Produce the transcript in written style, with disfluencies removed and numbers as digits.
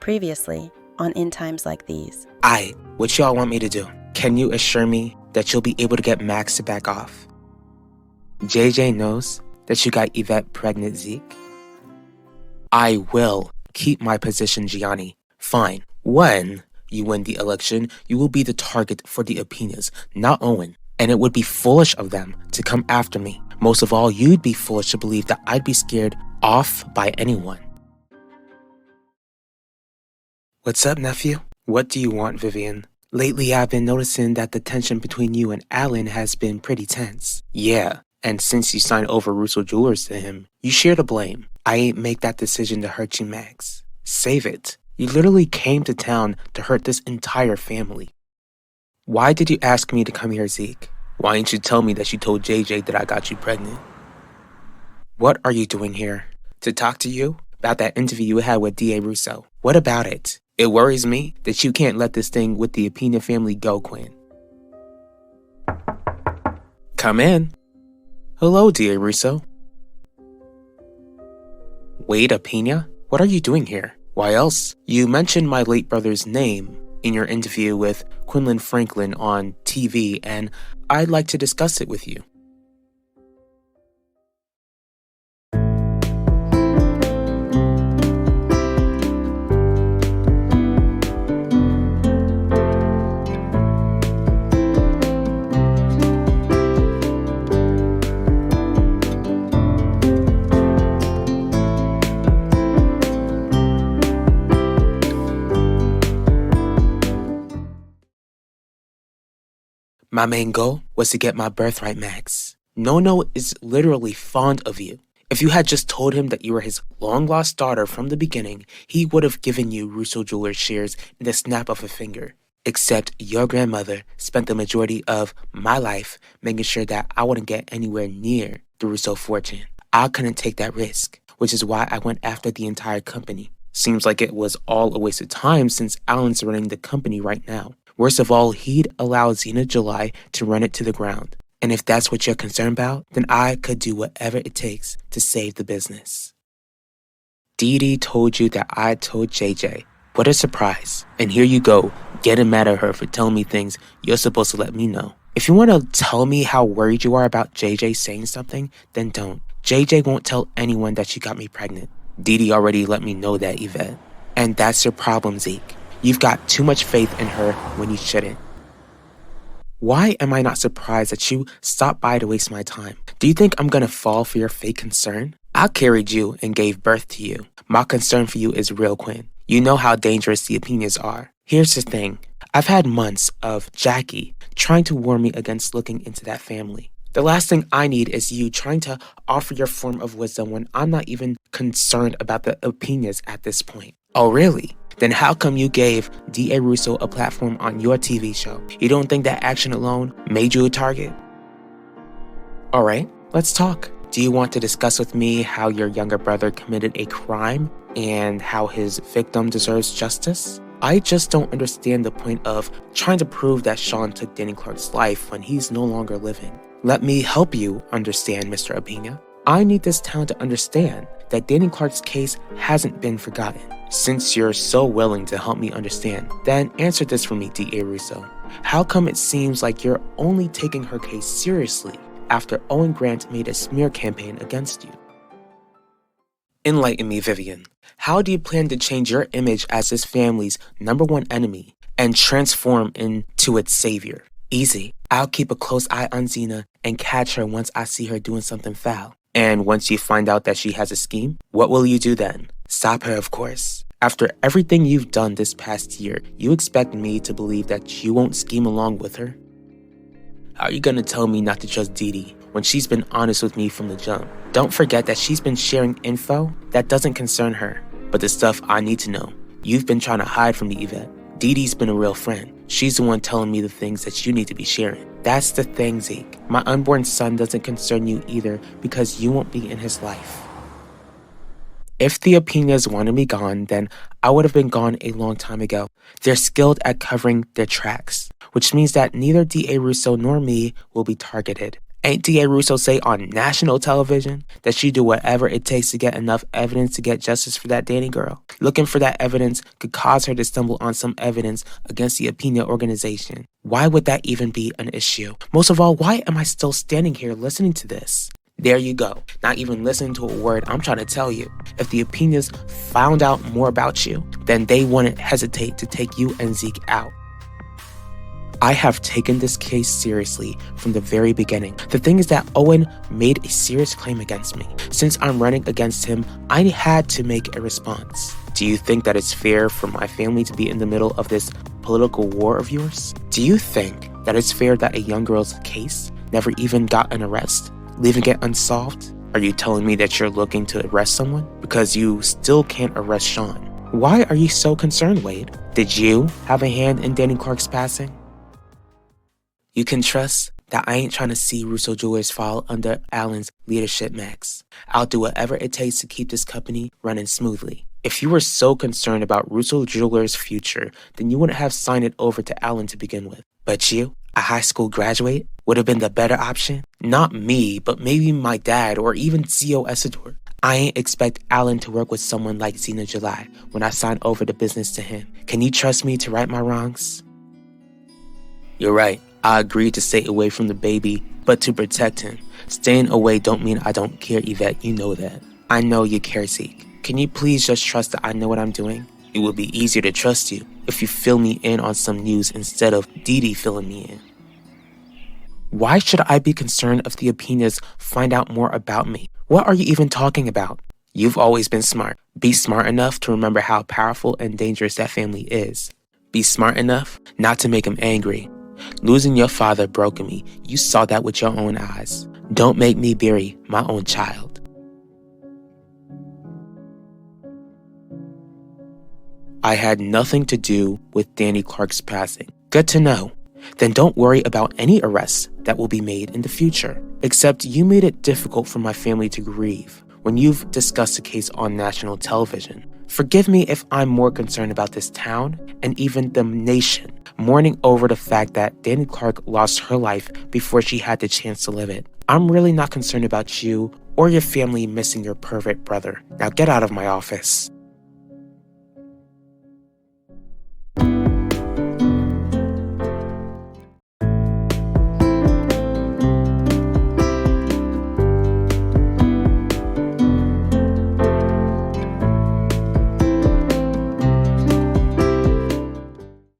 Previously on In Times Like These. What y'all want me to do? Can you assure me that you'll be able to get Max to back off? JJ knows that you got Yvette pregnant, Zeke. I will keep my position, Gianni. Fine. When you win the election, you will be the target for the Apinas, not Owen. And it would be foolish of them to come after me. Most of all, you'd be foolish to believe that I'd be scared off by anyone. What's up, nephew? What do you want, Vivian? Lately, I've been noticing that the tension between you and Alan has been pretty tense. Yeah, and since you signed over Russo Jewelers to him, you share the blame. I ain't make that decision to hurt you, Max. Save it. You literally came to town to hurt this entire family. Why did you ask me to come here, Zeke? Why didn't you tell me that you told JJ that I got you pregnant? What are you doing here? To talk to you? About that interview you had with D.A. Russo. What about it? It worries me that you can't let this thing with the Apina family go, Quinn. Come in. Hello, D.A. Russo. Wade Apina? What are you doing here? Why else? You mentioned my late brother's name in your interview with Quinlan Franklin on TV, and I'd like to discuss it with you. My main goal was to get my birthright, Max. Nono is literally fond of you. If you had just told him that you were his long-lost daughter from the beginning, he would have given you Russo Jewelers shares in the snap of a finger. Except your grandmother spent the majority of my life making sure that I wouldn't get anywhere near the Russo fortune. I couldn't take that risk, which is why I went after the entire company. Seems like it was all a waste of time since Alan's running the company right now. Worst of all, he'd allow Zena July to run it to the ground. And if that's what you're concerned about, then I could do whatever it takes to save the business. Dee Dee told you that I told JJ. What a surprise. And here you go, getting mad at her for telling me things you're supposed to let me know. If you want to tell me how worried you are about JJ saying something, then don't. JJ won't tell anyone that she got me pregnant. Dee Dee already let me know that, Yvette. And that's your problem, Zeke. You've got too much faith in her when you shouldn't. Why am I not surprised that you stopped by to waste my time? Do you think I'm gonna fall for your fake concern? I carried you and gave birth to you. My concern for you is real, Quinn. You know how dangerous the opinions are. Here's the thing. I've had months of Jackie trying to warn me against looking into that family. The last thing I need is you trying to offer your form of wisdom when I'm not even concerned about the opinions at this point. Oh, really? Then how come you gave D.A. Russo a platform on your TV show? You don't think that action alone made you a target? Alright, let's talk. Do you want to discuss with me how your younger brother committed a crime and how his victim deserves justice? I just don't understand the point of trying to prove that Sean took Danny Clark's life when he's no longer living. Let me help you understand, Mr. Apina. I need this town to understand that Danny Clark's case hasn't been forgotten. Since you're so willing to help me understand, then answer this for me, D.A. Russo. How come it seems like you're only taking her case seriously after Owen Grant made a smear campaign against you? Enlighten me, Vivian. How do you plan to change your image as this family's #1 enemy and transform into its savior? Easy. I'll keep a close eye on Xena and catch her once I see her doing something foul. And once you find out that she has a scheme, what will you do then? Stop her, of course. After everything you've done this past year, you expect me to believe that you won't scheme along with her? How are you gonna tell me not to trust Dee Dee when she's been honest with me from the jump? Don't forget that she's been sharing info that doesn't concern her, but the stuff I need to know. You've been trying to hide from the Yvette. Dee Dee's been a real friend. She's the one telling me the things that you need to be sharing. That's the thing, Zeke. My unborn son doesn't concern you either because you won't be in his life. If the Apinas wanted me gone, then I would have been gone a long time ago. They're skilled at covering their tracks, which means that neither D.A. Russo nor me will be targeted. Ain't D.A. Russo say on national television that she'd do whatever it takes to get enough evidence to get justice for that Danny girl? Looking for that evidence could cause her to stumble on some evidence against the Apina organization. Why would that even be an issue? Most of all, why am I still standing here listening to this? There you go, not even listening to a word I'm trying to tell you. If the Apinas found out more about you, then they wouldn't hesitate to take you and Zeke out. I have taken this case seriously from the very beginning. The thing is that Owen made a serious claim against me. Since I'm running against him, I had to make a response. Do you think that it's fair for my family to be in the middle of this political war of yours? Do you think that it's fair that a young girl's case never even got an arrest, leaving it unsolved? Are you telling me that you're looking to arrest someone? Because you still can't arrest Sean. Why are you so concerned, Wade? Did you have a hand in Danny Clark's passing? You can trust that I ain't trying to see Russo Jewelers fall under Alan's leadership, Max. I'll do whatever it takes to keep this company running smoothly. If you were so concerned about Russo Jewelers' future, then you wouldn't have signed it over to Alan to begin with. But you, a high school graduate, would have been the better option? Not me, but maybe my dad or even CEO Esador. I ain't expect Alan to work with someone like Zena July when I signed over the business to him. Can you trust me to right my wrongs? You're right. I agreed to stay away from the baby, but to protect him. Staying away don't mean I don't care, Yvette, you know that. I know you care, Zeke. Can you please just trust that I know what I'm doing? It would be easier to trust you if you fill me in on some news instead of Dee Dee filling me in. Why should I be concerned if the Apinas find out more about me? What are you even talking about? You've always been smart. Be smart enough to remember how powerful and dangerous that family is. Be smart enough not to make him angry. Losing your father broke me. You saw that with your own eyes. Don't make me bury my own child. I had nothing to do with Danny Clark's passing. Good to know. Then don't worry about any arrests that will be made in the future. Except you made it difficult for my family to grieve when you've discussed the case on national television. Forgive me if I'm more concerned about this town and even the nation mourning over the fact that Danny Clark lost her life before she had the chance to live it. I'm really not concerned about you or your family missing your pervert brother. Now get out of my office.